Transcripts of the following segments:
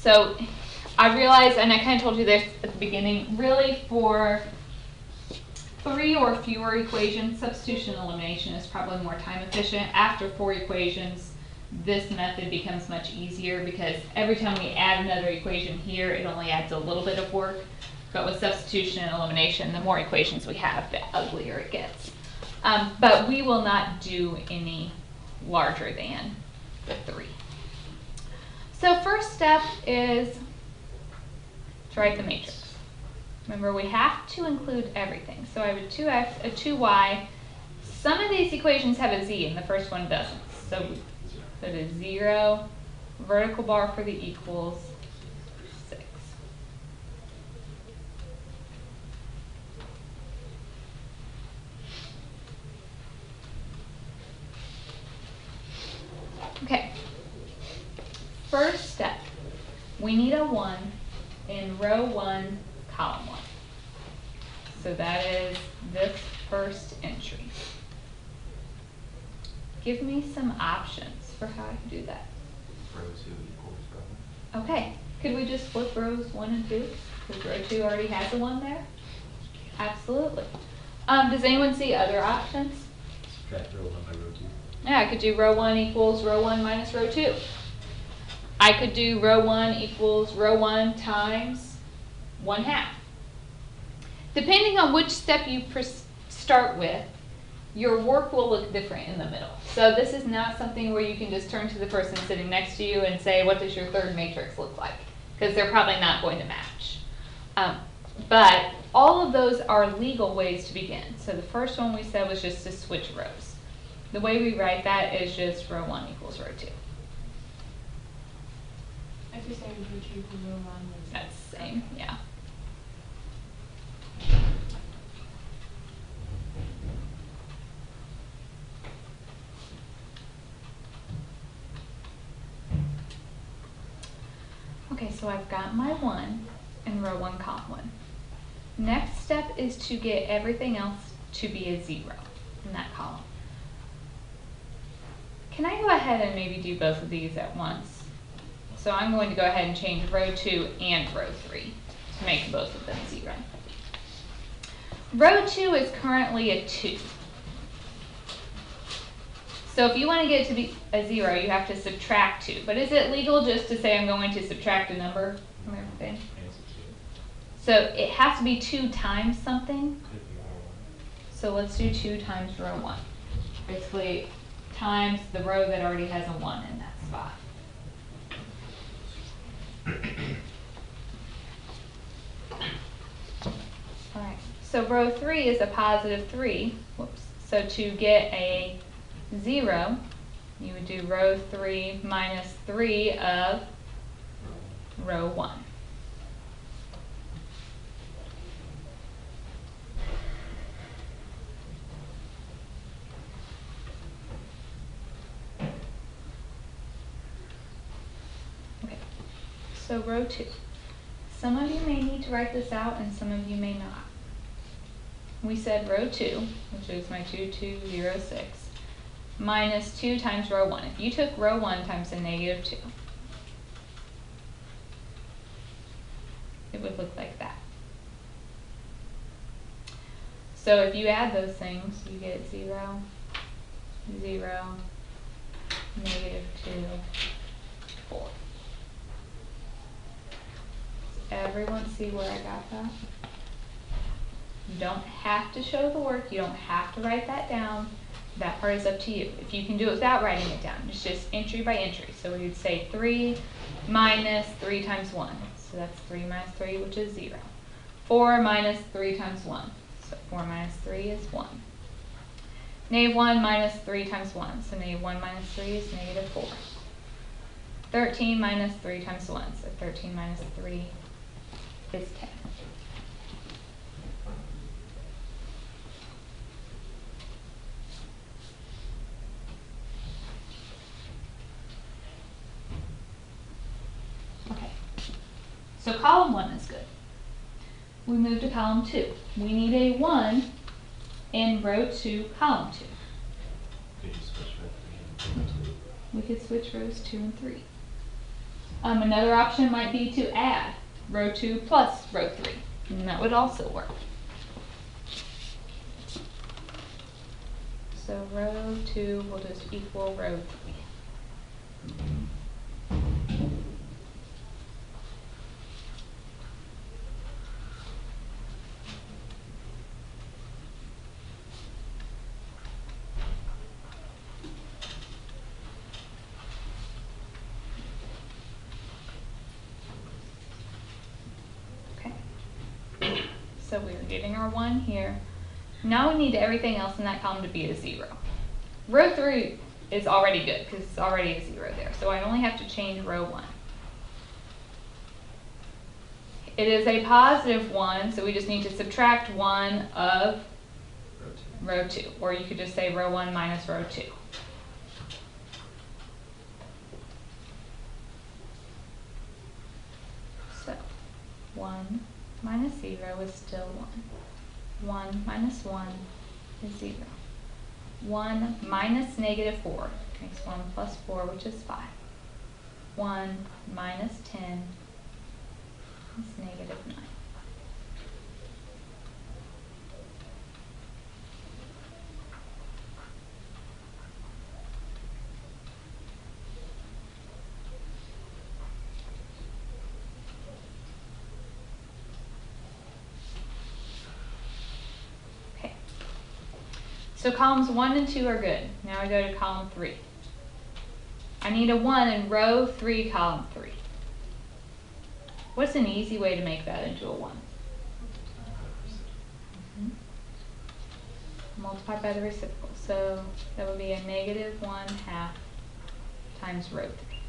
So I realized, and I kind of told you this at the beginning, really for 3 or fewer equations, substitution and elimination is probably more time efficient. After 4 equations, this method becomes much easier because every time we add another equation here, it only adds a little bit of work. But with substitution and elimination, the more equations we have, the uglier it gets. But we will not do any larger than the 3. So first step is to write the matrix. Remember, we have to include everything. So I have a 2x, a 2y. Some of these equations have a z and the first one doesn't. So we put a 0, vertical bar for the equals, 6. Okay. First step, we need a 1 in row 1, column 1. So that is this first entry. Give me some options for how I can do that. Row 2 equals row 1. Okay, could we just flip rows 1 and 2? Because row 2 already has a 1 there? Absolutely. Does anyone see other options? Subtract row 1 by row 2. Yeah, I could do row 1 equals row 1 minus row 2. I could do row 1 equals row 1 times 1/2. Depending on which step you start with, your work will look different in the middle. So this is not something where you can just turn to the person sitting next to you and say, what does your third matrix look like? Because they're probably not going to match. But all of those are legal ways to begin. So the first one we said was just to switch rows. The way we write that is just row 1 equals row 2. If you say row 2 equals row 1, That's the same, yeah. Okay, so I've got my 1 in row 1, column 1. Next step is to get everything else to be a 0 in that column. Can I go ahead and maybe do both of these at once? So I'm going to go ahead and change row 2 and row 3 to make both of them 0. Row 2 is currently a 2. So if you want to get it to be a 0, you have to subtract 2. But is it legal just to say I'm going to subtract a number from everything? So it has to be 2 times something. So let's do 2 times row 1. Basically, times the row that already has a 1 in that spot. All right, so row 3 is a positive 3. Whoops. So to get a 0, you would do row 3 minus 3 of row 1. Okay, so row 2. Some of you may need to write this out and some of you may not. We said row 2, which is my 2, 2, 0, 6, minus 2 times row 1. If you took row 1 times a negative 2, it would look like that. So if you add those things, you get 0, 0, negative 2, 4. Does everyone see where I got that? You don't have to show the work. You don't have to write that down. That part is up to you. If you can do it without writing it down, it's just entry by entry. So we would say 3 minus 3 times 1. So that's 3 minus 3, which is 0. 4 minus 3 times 1. So 4 minus 3 is 1. Negative 1 minus 3 times 1. So negative 1 minus 3 is negative 4. 13 minus 3 times 1. So 13 minus 3 is 10. Okay, so column 1 is good. We move to column 2. We need a 1 in row 2, column 2. Could you switch row 3 and row 2? We could switch rows 2 and 3. Another option might be to add row 2 plus row 3, and that would also work. So row 2 will just equal row 3. So we're getting our 1 here. Now we need everything else in that column to be a 0. Row 3 is already good because it's already a 0 there. So I only have to change row 1. It is a positive 1, so we just need to subtract 1 of row 2. Or you could just say row 1 minus row 2. So 1 minus 0 is still 1. 1 minus 1 is 0. 1 minus negative 4 makes 1 plus 4, which is 5. 1 minus 10 is negative 9. So columns 1 and 2 are good. Now I go to column 3. I need a 1 in row 3, column 3. What's an easy way to make that into a 1? Multiply by the reciprocal. So that would be a negative 1/2 times row 3.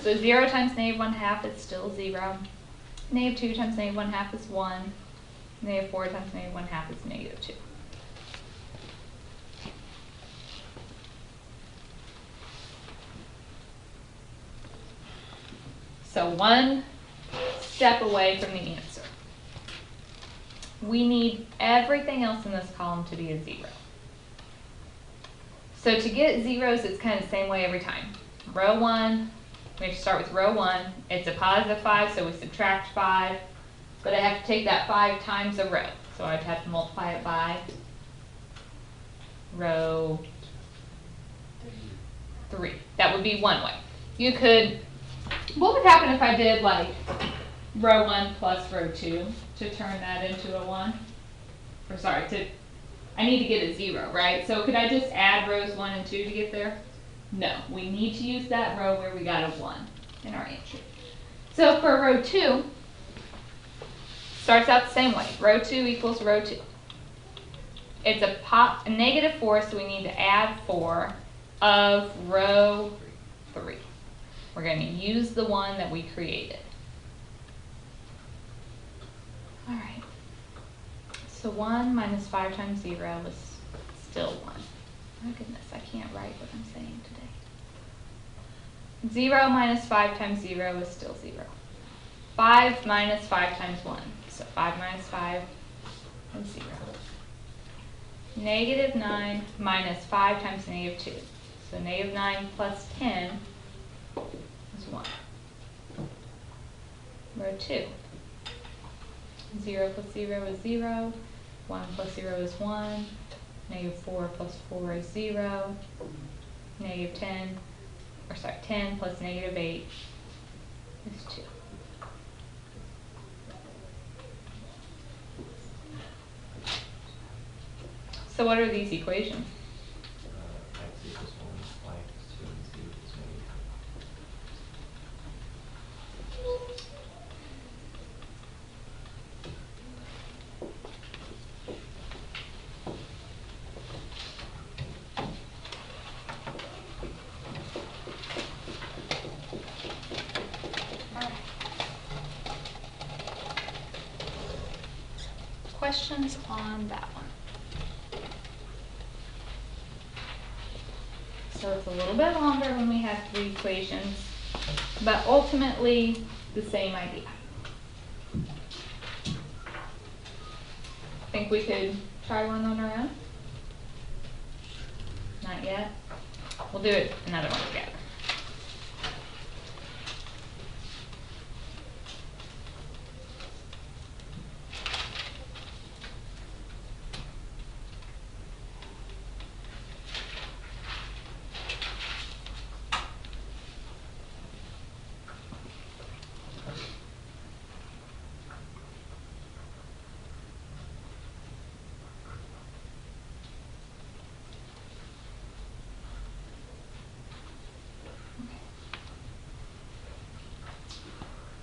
So 0 times negative 1/2 is still 0. Negative 2 times negative 1/2 is 1. Negative 4 times negative 1/2 is negative 2. So one step away from the answer. We need everything else in this column to be a 0. So to get zeros, it's kind of the same way every time. Row 1, we have to start with row 1. It's a positive 5, so we subtract 5. But I have to take that 5 times a row. So I'd have to multiply it by row 3. That would be one way. You could, what would happen if I did like row 1 plus row 2 to turn that into a 1? Or sorry, I need to get a 0, right? So could I just add rows 1 and 2 to get there? No, we need to use that row where we got a 1 in our entry. So for row 2, starts out the same way. Row 2 equals row 2. It's a negative 4, so we need to add 4 of row 3. We're going to use the one that we created. All right. So 1 minus 5 times 0 is still 1. My goodness, I can't write what I'm saying today. 0 minus 5 times 0 is still 0. 5 minus 5 times 1. So 5 minus 5 is 0. Negative 9 minus 5 times negative 2. So negative 9 plus 10 is 1. Row 2. 0 plus 0 is 0. 1 plus 0 is 1. Negative 4 plus 4 is 0. Negative 10 plus negative 8 is 2. So what are these equations? X equals 1, y equals 2, and z equals negative. Questions on that one? So it's a little bit longer when we have 3 equations, but ultimately the same idea. Think we could try one on our own? Not yet? We'll do it another one together.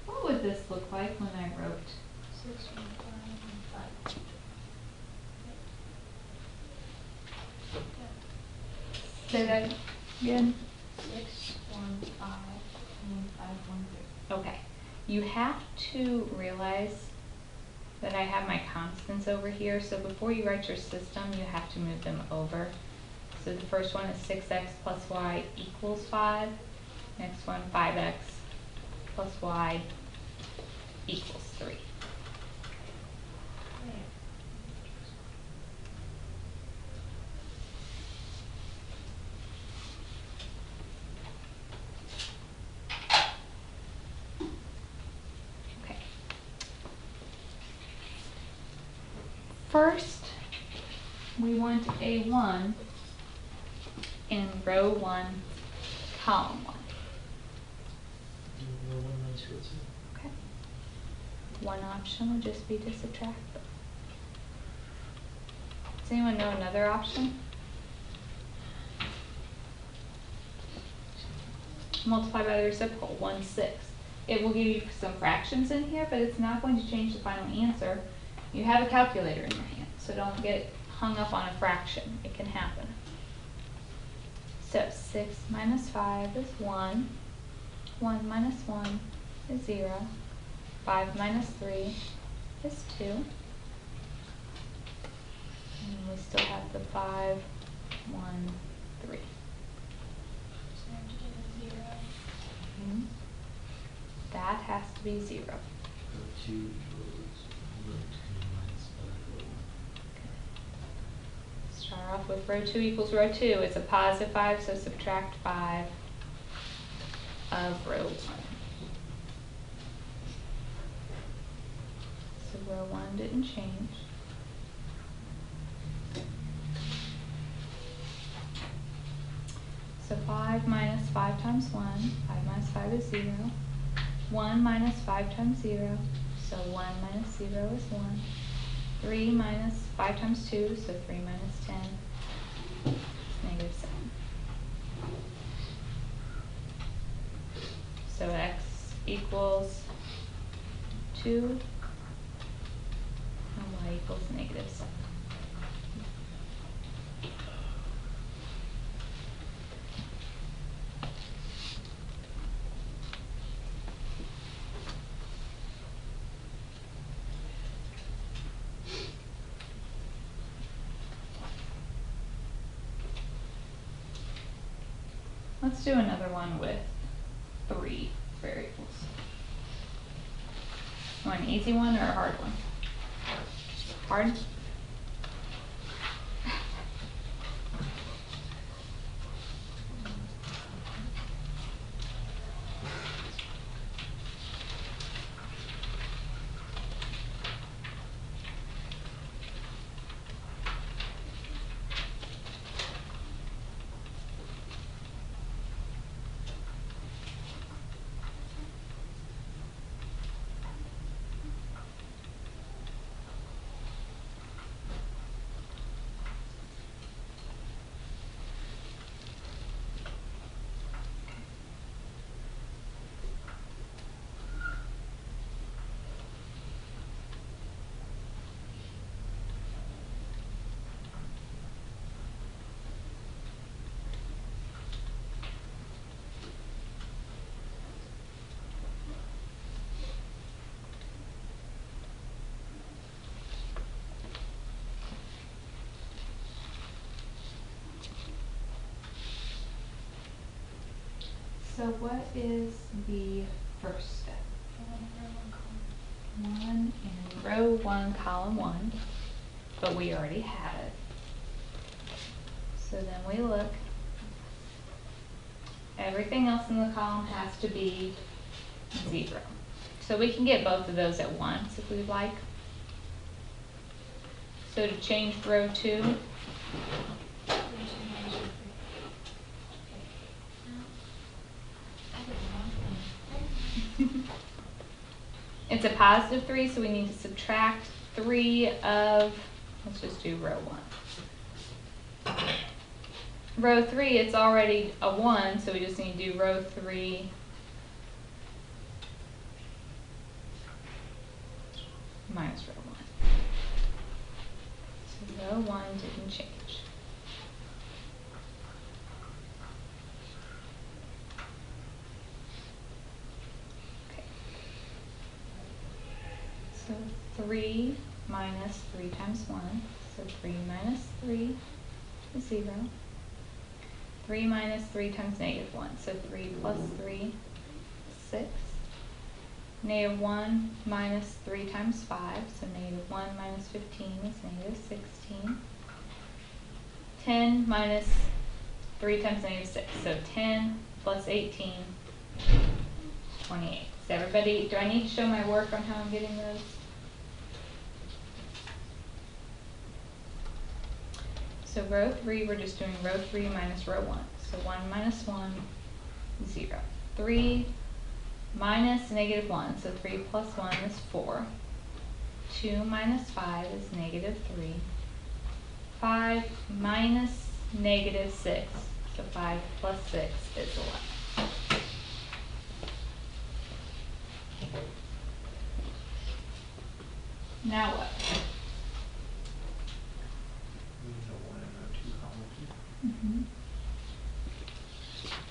What would this look like when I wrote? 6, 1, 5, 1, 5. Say that again. 6, 1, 5, 1, 5, 1, 3. Okay. You have to realize that I have my constants over here, so before you write your system, you have to move them over. So the first one is 6x plus y equals 5. Next one, 5x plus y equals 3. Okay. First, we want a 1 in row 1, column 1. Okay. One option would just be to subtract them. Does anyone know another option? Multiply by the reciprocal, 1/6. It will give you some fractions in here, but it's not going to change the final answer. You have a calculator in your hand, so don't get hung up on a fraction. It can happen. So 6 minus 5 is 1. 1 minus 1 is 0. 5 minus 3 is 2. And we still have the 5, 1, 3. So I have to do a 0. That has to be 0. Start off with row 2 equals row 2. It's a positive 5, so subtract 5 of row 1. So row 1 didn't change. So 5 minus 5 times 1, 5 minus 5 is 0. 1 minus 5 times 0, so 1 minus 0 is 1. 3 minus 5 times 2, so 3 minus 10 is -7. So x equals 2, and y equals -7. Let's do another one with 3 variables. You want an easy one or a hard one? Hard? So what is the first step? One in row 1, column 1, but we already have it. So then we look. Everything else in the column has to be 0. So we can get both of those at once if we'd like. So to change row 2, it's a positive 3, so we need to subtract 3 of, let's just do row 1. Row 3, it's already a 1, so we just need to do row 3 minus row 1. So row 1 didn't change. Okay. So 3 minus 3 times 1, so 3 minus 3 is 0. 3 minus 3 times -1, so 3 plus 3 is 6. -1 minus 3 times 5, so -1 minus 15 is -16. 10 minus 3 times -6, so 10 plus 18 is 28. Is everybody, do I need to show my work on how I'm getting those? So row 3, we're just doing row 3 minus row 1. So 1 minus 1, 0. 3 minus -1, so 3 plus 1 is 4. 2 minus 5 is -3. 5 minus -6, so 5 plus 6 is 11. Now what?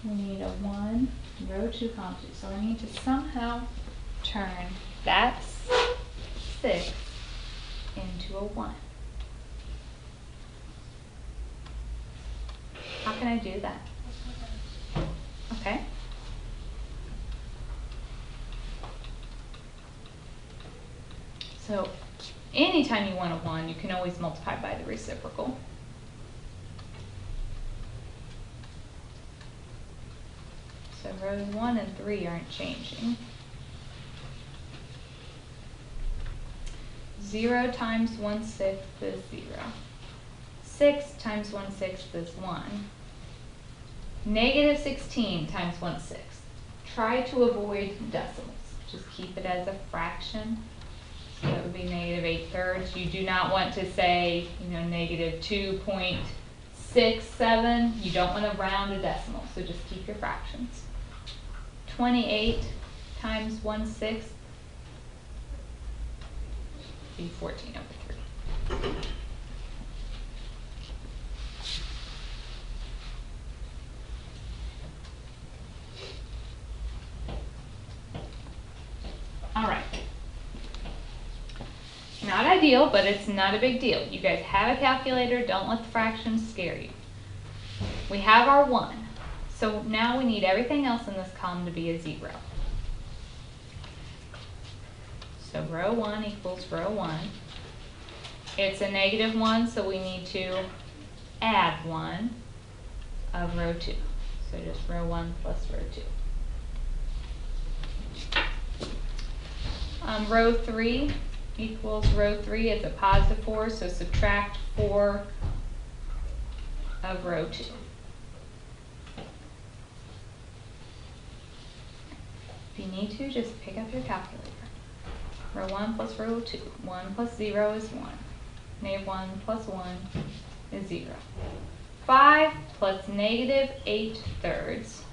We need a 1, row 2, column 2. So I need to somehow turn that 6 into a 1. How can I do that? Okay. So anytime you want a 1, you can always multiply by the reciprocal. So rows 1 and 3 aren't changing. 0 times 1/6 is 0. 6 times 1/6 is 1. -16 times 1/6. Try to avoid decimals. Just keep it as a fraction. So that would be -8/3. You do not want to say, -2.67. You don't want to round a decimal, so just keep your fractions. 28 times 1/6 be 14/3. All right. Not ideal, but it's not a big deal. You guys have a calculator. Don't let the fractions scare you. We have our 1. So now we need everything else in this column to be a 0. So row 1 equals row 1. It's a -1, so we need to add 1 of row 2. So just row 1 plus row 2. Row 3 equals row 3. It's a +4, so subtract 4 of row 2. If you need to, just pick up your calculator. Row 1 plus row 2. 1 plus 0 is 1. -1 plus 1 is 0. 5 plus -8/3.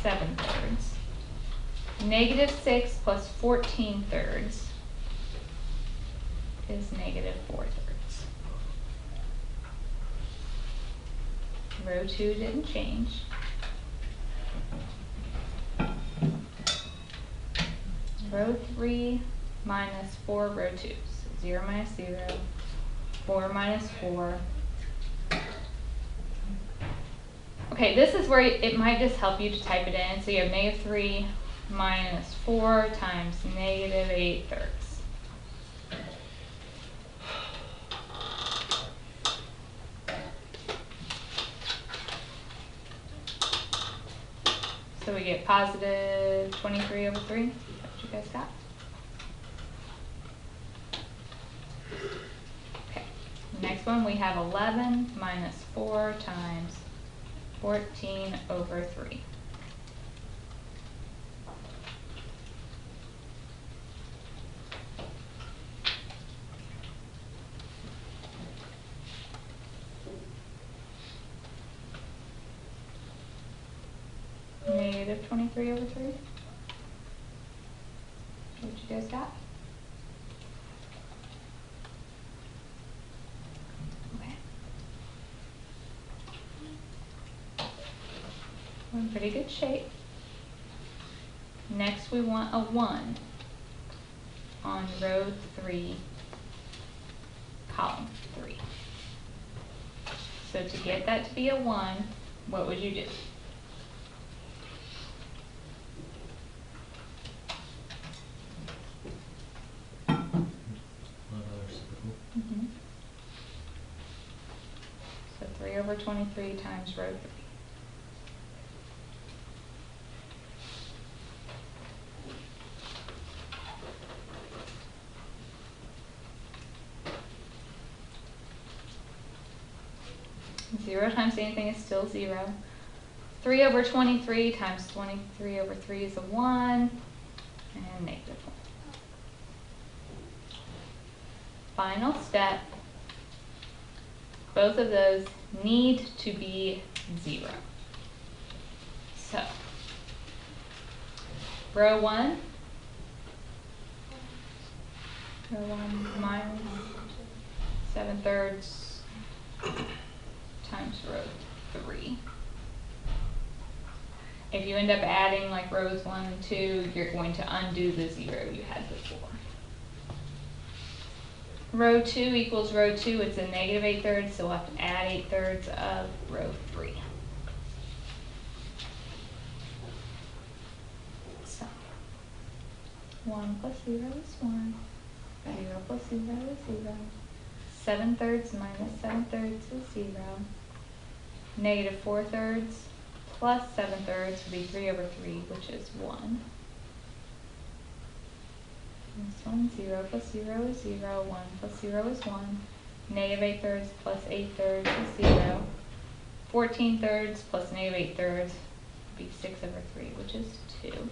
7/3. -6 plus 14/3 is -4/3. Row 2 didn't change. Row 3 minus 4 row 2. So 0 minus 0, 4 minus 4, Okay, this is where it might just help you to type it in. So you have -3 minus 4 times -8/3. So we get positive 23/3. Is that what you guys got? Okay. Next one we have 11 minus 4 times 14/3. -23/3. What you guys got? Okay. We're in pretty good shape. Next we want a 1 on row 3, column 3. So to get that to be a 1, what would you do? Mm-hmm. So 3/23 times row 3. Zero times anything is still 0. 3/23 times 23/3 is a 1, and -1. Final step, both of those need to be 0. So, row 1 minus 7/3 times row 3. If you end up adding like rows 1 and 2, you're going to undo the 0 you had before. Row 2 equals row 2, it's a -8/3, so we'll have to add 8/3 of row 3. So, 1 plus 0 is 1, 0 plus 0 is 0, 7/3 minus 7/3 is 0, -4/3 plus 7/3 would be 3/3, which is 1. This one, 0 plus 0 is 0, 1 plus 0 is 1, -8/3 plus 8/3 is 0, 14/3 plus -8/3 would be 6/3, which is 2.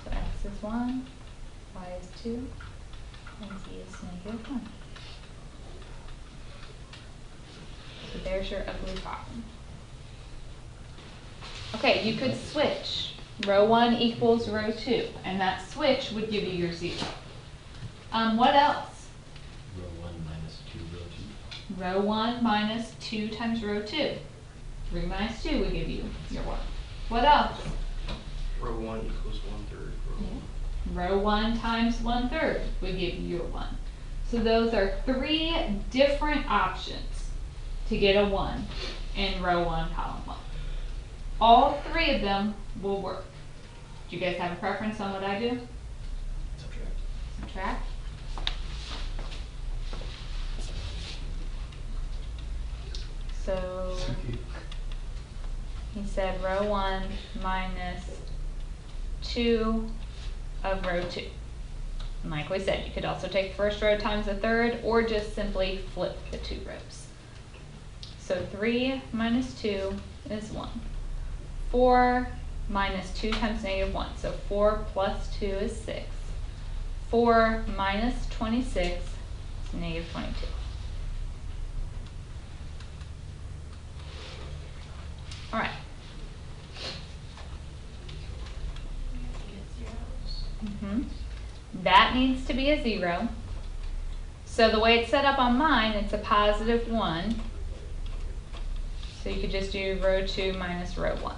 So x is 1, y is 2, and z is -1. So there's your ugly problem. Okay, you could switch. Row 1 equals row 2, and that switch would give you your 0. What else? Row 1 minus 2, row 2. Row 1 minus 2 times row 2. 3 minus 2 would give you your 1. What else? Row 1 equals 1/3. Row 1 times 1/3 would give you your 1. So those are 3 different options to get a 1 in row 1, column 1. All 3 of them will work. Do you guys have a preference on what I do? Subtract. Subtract. So he said row 1 minus 2 of row 2. And like we said, you could also take the first row times the third, or just simply flip the 2 rows. So 3 minus 2 is 1. 4 minus 2 times -1, so 4 plus 2 is 6. 4 minus 26 is -22. All right. That needs to be a 0. So the way it's set up on mine, it's a +1. So you could just do row 2 minus row 1.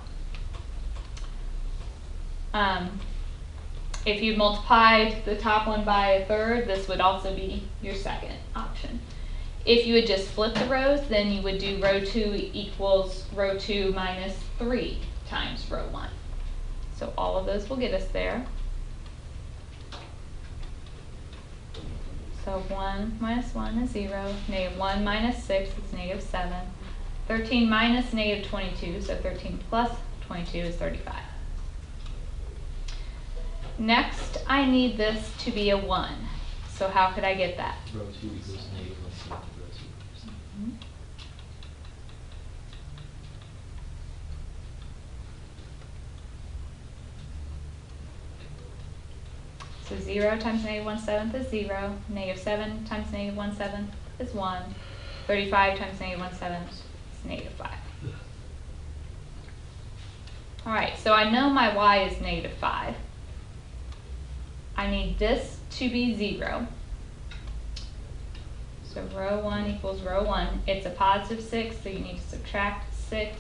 If you multiplied the top one by a third, this would also be your second option. If you would just flip the rows, then you would do row 2 equals row 2 minus 3 times row 1. So all of those will get us there. So 1 minus 1 is 0. Negative 1 minus 6 is negative 7. 13 minus negative 22, so 13 plus 22 is 35. Next, I need this to be a 1. So how could I get that? Row 2 equals negative 1/7 of row 2. So 0 times negative 1/7 is 0. Negative 7 times negative 1/7 is 1. 35 times negative 1/7 is negative 5. Alright, so I know my y is negative 5. I need this to be 0. So row 1 equals row 1. It's a positive 6, so you need to subtract 6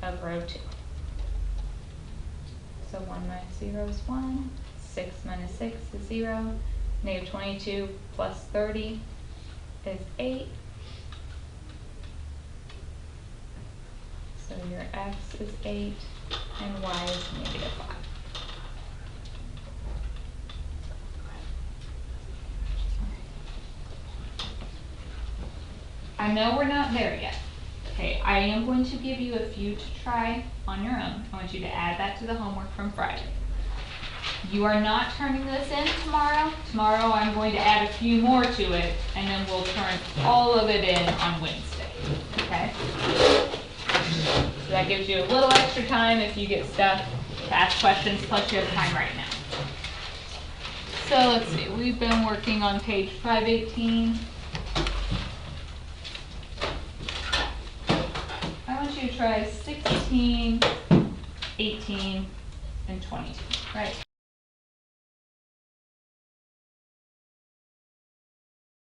of row 2. So 1 minus 0 is 1. 6 minus 6 is 0. Negative 22 plus 30 is 8. So your x is 8 and y is negative 5. I know we're not there yet. Okay, I am going to give you a few to try on your own. I want you to add that to the homework from Friday. You are not turning this in tomorrow. Tomorrow I'm going to add a few more to it, and then we'll turn all of it in on Wednesday. Okay? So that gives you a little extra time if you get stuck to ask questions, plus you have time right now. So let's see, we've been working on page 518. I want you to try 16, 18, and 22, right?